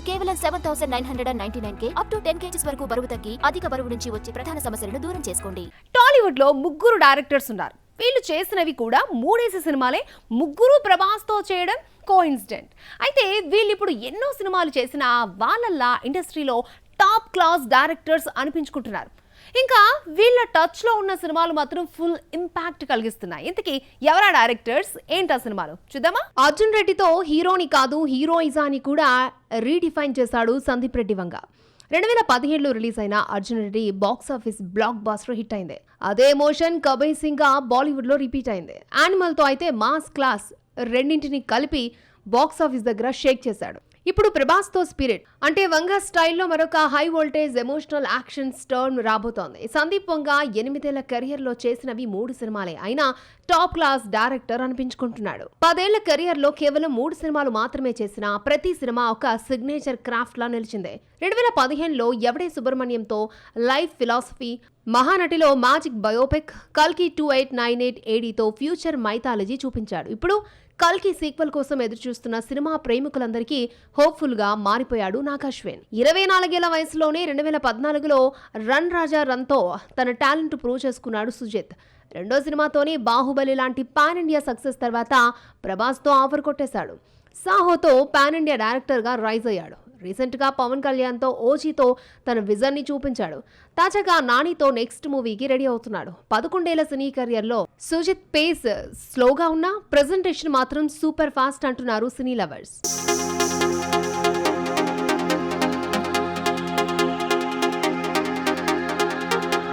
కేవలం 7,999K up to 10 kgs వరకు బరువు తగ్గి అధిక బరువు నుంచి వచ్చే ప్రధాన సమస్యలను దూరం చేసుకోండి. టాలీవుడ్ లో ముగ్గురు డైరెక్టర్స్ ఉన్నారు. వీళ్ళు చేసినవి కూడా మూడేసి సినిమాలే. ముగ్గురు ప్రభాస్తో చేయడం కోఇన్సిడెంట్. అయితే వీళ్ళు ఇప్పుడు ఎన్నో సినిమాలు చేసినా వాళ్ళల్లా ఇండస్ట్రీలో టాప్ క్లాస్ డైరెక్టర్స్ అనిపించుకుంటున్నారు. ఇంకా వీళ్ళ టచ్ లో ఉన్న సినిమాలు మాత్రం ఫుల్ ఇంపాక్ట్ కలిగిస్తున్నాయి. ఇంతకీ ఎవరా డైరెక్టర్స్, ఏంటా సినిమాలు చూద్దామా? అర్జున్ రెడ్డితో హీరోని కాదు హీరోయిజాన్ని కూడా రీడిఫైన్ చేశాడు సందీప్ రెడ్డి వంగ. 2017లో రిలీజ్ అయిన Arjun Reddy box office blockbuster hit అయింది. అదే ఎమోషన్ కబీర్ సింగ్ గా బాలీవుడ్ లో రిపీట్ అయింది. యానిమల్ తో అయితే మాస్ క్లాస్ రెండింటిని కలిపి బాక్సాఫీస్ దగ్గర షేక్ చేశాడు. ఇప్పుడు ప్రభాస్ తో స్పిరిట్ అంటే వంగ స్టైల్లో మరొక high voltage emotional action stern రాబోతోంది. సందీప్ వంగ 8 ఏళ్ల కెరియర్ లో చేసినవి 3 సినిమాలే అయినా టాప్ క్లాస్ డైరెక్టర్ అనిపించుకుంటున్నాడు. 10 ఏళ్ల కెరియర్ లో కేవలం 3 సినిమాలు మాత్రమే చేసిన ప్రతి సినిమా ఒక సిగ్నేచర్ క్రాఫ్ట్ లా నిలిచింది. 2015లో ఎవడే సుబ్రహ్మణ్యంతో లైఫ్ ఫిలాసఫీ, మహానటిలో మ్యాజిక్ బయోపిక్, కల్కి 2898 ఏడీతో ఫ్యూచర్ మైథాలజీ చూపించాడు. ఇప్పుడు కల్కి సీక్వెల్ కోసం ఎదురుచూస్తున్న సినిమా ప్రేమికులందరికీ హోప్ఫుల్ గా మారిపోయాడు నాగ్ అశ్విన్. 24 ఏళ్ల వయసులోనే 2014లో రన్ రాజా రన్తో తన టాలెంట్ ప్రూవ్ చేసుకున్నాడు సుజిత్. రెండో సినిమాతోనే బాహుబలి లాంటి పాన్ ఇండియా సక్సెస్ తర్వాత ప్రభాస్తో ఆఫర్ కొట్టేశాడు. సాహోతో పాన్ ఇండియా డైరెక్టర్ గా రైజ్ అయ్యాడు. రీసెంట్ గా పవన్ కళ్యాణ్ తో ఓజీతో తన విజన్ ని చూపించాడు. తాజాగా నానితో నెక్స్ట్ మూవీకి రెడీ అవుతున్నాడు. 11 ఏళ్ల సినీ కెరియర్ లో సుజిత్ పేస్ స్లోగా ఉన్నా ప్రెజెంటేషన్ మాత్రం సూపర్ ఫాస్ట్ అంటున్నారు సినీ లవర్స్.